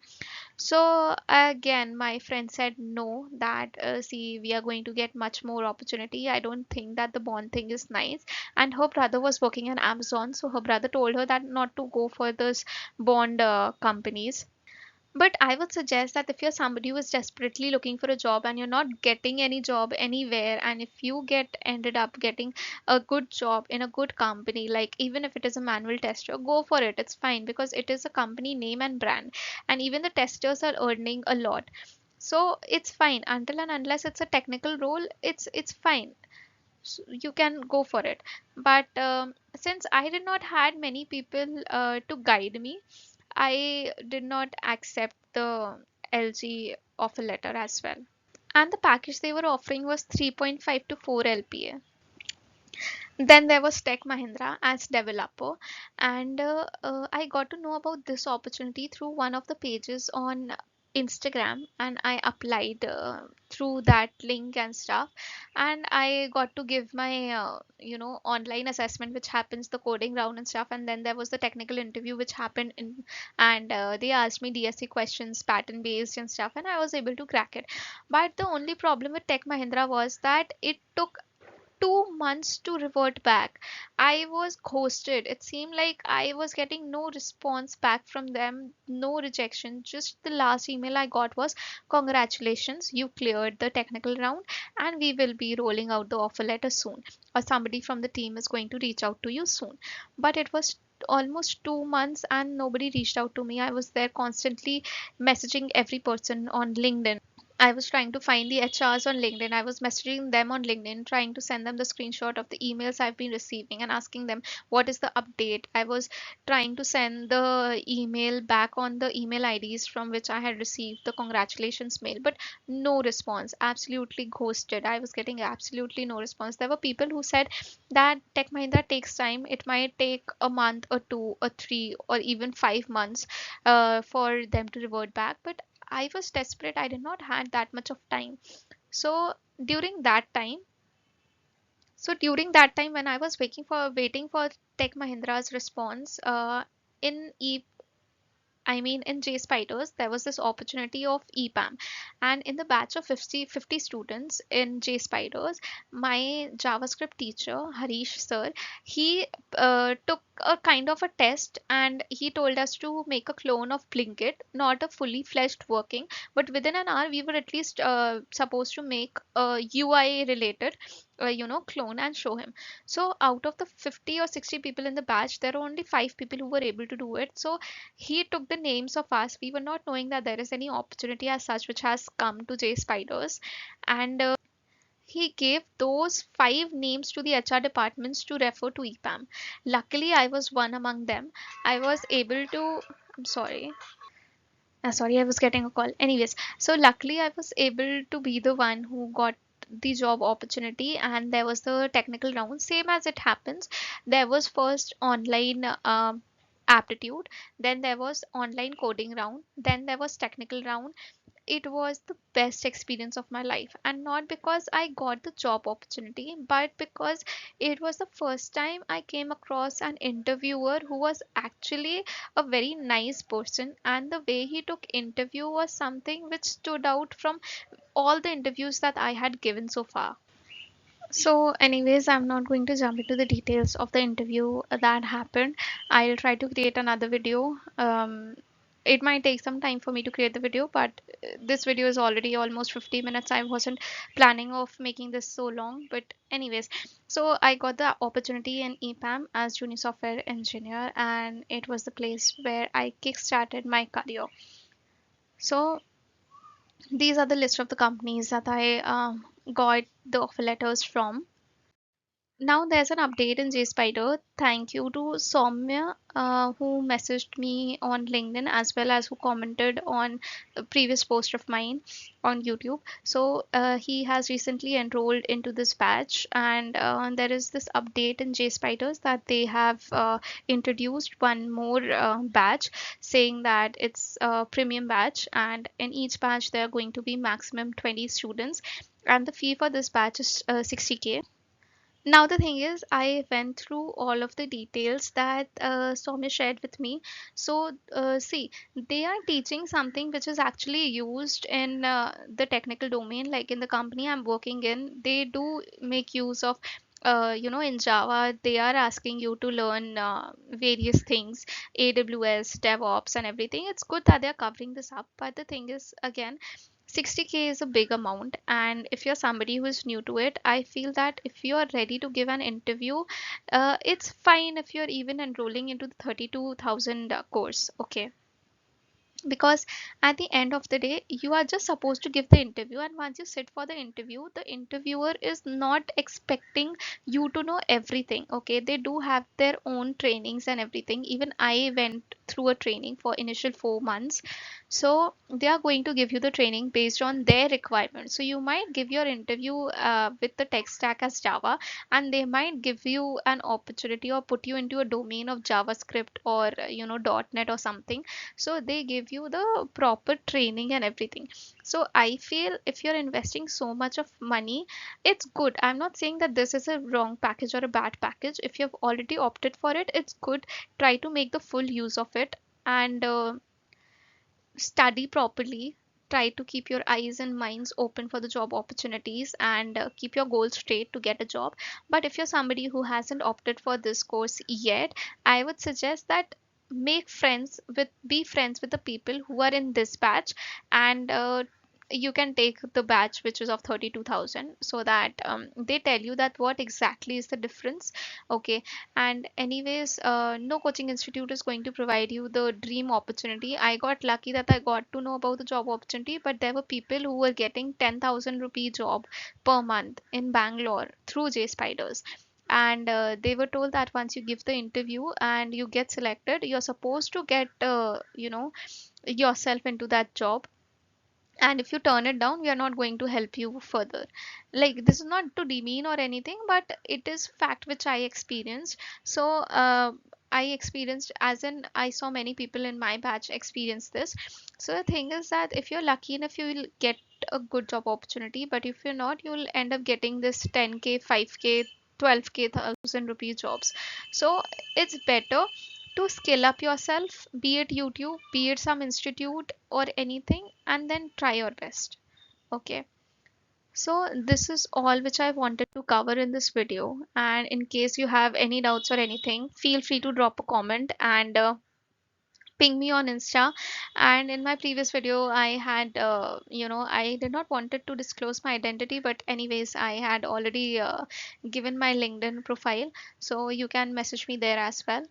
So again, my friend said no, that see, we are going to get much more opportunity. I don't think that the bond thing is nice. And her brother was working in Amazon, so her brother told her that not to go for this bond companies. But I would suggest that if you're somebody who is desperately looking for a job and you're not getting any job anywhere, and if you ended up getting a good job in a good company, like even if it is a manual tester, go for it. It's fine because it is a company name and brand, and even the testers are earning a lot. So it's fine until and unless it's a technical role, it's fine. So you can go for it. But since I did not had many people to guide me, I did not accept the LG offer letter as well. And the package they were offering was 3.5 to 4 LPA. Then there was Tech Mahindra as developer, and I got to know about this opportunity through one of the pages on Instagram, and I applied through that link and stuff, and I got to give my online assessment, which happens the coding round and stuff, and then there was the technical interview which happened in, and they asked me DSC questions, pattern based and stuff, and I was able to crack it. But the only problem with Tech Mahindra was that it took 2 months to revert back. I was ghosted. It seemed like I was getting no response back from them, no rejection. Just the last email I got was, "Congratulations, you cleared the technical round, and we will be rolling out the offer letter soon. Or somebody from the team is going to reach out to you soon." But it was almost 2 months and nobody reached out to me. I was there constantly messaging every person on LinkedIn. I was trying to find the HRs on LinkedIn. I was messaging them on LinkedIn, trying to send them the screenshot of the emails I've been receiving and asking them what is the update. I was trying to send the email back on the email IDs from which I had received the congratulations mail, but no response. Absolutely ghosted. I was getting absolutely no response. There were people who said that Tech Mahindra takes time. It might take a month or two or three or even 5 months for them to revert back. But I was desperate. I did not had that much of time. So during that time, when I was waiting for Tech Mahindra's response, in I mean, in J Spiders, there was this opportunity of EPAM. And in the batch of 50 students in J Spiders, my JavaScript teacher, Harish sir, he took a kind of a test and he told us to make a clone of Blinkit, not a fully fledged working, but within an hour, we were at least supposed to make a UI related, clone and show him. So out of the 50 or 60 people in the batch, there were only five people who were able to do it. So he took the names of us. We were not knowing that there is any opportunity as such which has come to J Spiders. And he gave those five names to the HR departments to refer to EPAM. Luckily, I was one among them. I was able to. I'm sorry. Sorry, I was getting a call. Anyways, so luckily I was able to be the one who got the job opportunity, and there was the technical round. Same as it happens, there was first online aptitude, then there was online coding round, then there was technical round. It was the best experience of my life, and not because I got the job opportunity, but because it was the first time I came across an interviewer who was actually a very nice person, and the way he took interview was something which stood out from all the interviews that I had given so far. So, anyways, I'm not going to jump into the details of the interview that happened. I'll try to create another video. It might take some time for me to create the video, but this video is already almost 50 minutes. I wasn't planning of making this so long, but anyways, so I got the opportunity in EPAM as junior software engineer, and it was the place where I kickstarted my career. So these are the list of the companies that I got the offer letters from. Now there's an update in JSpider. Thank you to Soumya, who messaged me on LinkedIn as well as who commented on a previous post of mine on YouTube. So he has recently enrolled into this batch, and there is this update in JSpiders that they have introduced one more batch, saying that it's a premium batch, and in each batch there are going to be maximum 20 students, and the fee for this batch is 60K. Now the thing is, I went through all of the details that Soumya shared with me. So see, they are teaching something which is actually used in the technical domain, like in the company I'm working in. They do make use of in Java, they are asking you to learn various things, AWS, DevOps, and everything. It's good that they're covering this up, but the thing is, again, 60K is a big amount, and if you're somebody who is new to it, I feel that if you are ready to give an interview, it's fine if you're even enrolling into the 32,000 course. Okay, because at the end of the day you are just supposed to give the interview, and once you sit for the interview, the interviewer is not expecting you to know everything. Okay, they do have their own trainings and everything. Even I went through a training for initial 4 months, so they are going to give you the training based on their requirements. So you might give your interview with the tech stack as Java, and they might give you an opportunity or put you into a domain of JavaScript or .NET or something. So they give you the proper training and everything. So I feel if you're investing so much of money, it's good. I'm not saying that this is a wrong package or a bad package. If you've already opted for it, it's good. Try to make the full use of it, and study properly. Try to keep your eyes and minds open for the job opportunities, and keep your goals straight to get a job. But if you're somebody who hasn't opted for this course yet, I would suggest that be friends with the people who are in this batch, and you can take the batch which is of 32,000, so that they tell you that what exactly is the difference. Okay, and anyways, no coaching institute is going to provide you the dream opportunity. I got lucky that I got to know about the job opportunity, but there were people who were getting 10,000 rupee job per month in Bangalore through J Spiders. And they were told that once you give the interview and you get selected, you're supposed to get yourself into that job, and if you turn it down, we are not going to help you further. Like, this is not to demean or anything, but it is fact which I experienced. So I experienced, as in I saw many people in my batch experience this. So the thing is that if you're lucky enough, you will get a good job opportunity, but if you're not, you'll end up getting this 10K, 5K, 12K, 1,000 rupee jobs. So it's better to skill up yourself, be it YouTube, be it some institute or anything, and then try your best. Okay. So this is all which I wanted to cover in this video. And in case you have any doubts or anything, feel free to drop a comment and ping me on Insta. And in my previous video, I had, I did not wanted to disclose my identity, but anyways, I had already given my LinkedIn profile, so you can message me there as well.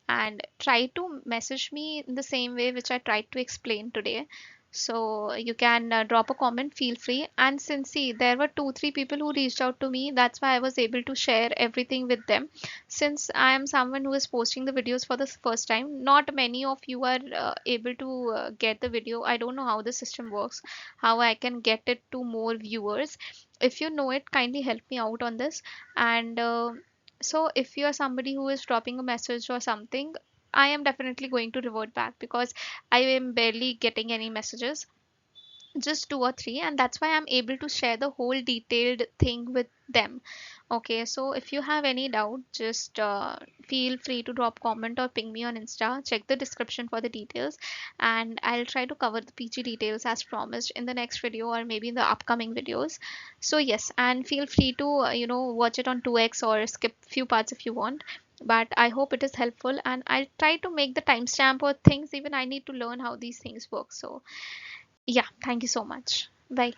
And try to message me in the same way which I tried to explain today. So you can drop a comment, feel free. And since see, there were 2, 3 people who reached out to me, that's why I was able to share everything with them. Since I am someone who is posting the videos for the first time, not many of you are able to get the video. I don't know how the system works, how I can get it to more viewers. If you know it, kindly help me out on this. And so if you are somebody who is dropping a message or something, I am definitely going to revert back because I am barely getting any messages, just 2 or 3, and that's why I'm able to share the whole detailed thing with them. Okay, so if you have any doubt, just feel free to drop comment or ping me on Insta. Check the description for the details, and I'll try to cover the PG details as promised in the next video or maybe in the upcoming videos. So yes, and feel free to watch it on 2x or skip few parts if you want. But I hope it is helpful, and I'll try to make the timestamp or things. Even I need to learn how these things work. So yeah, thank you so much. Bye.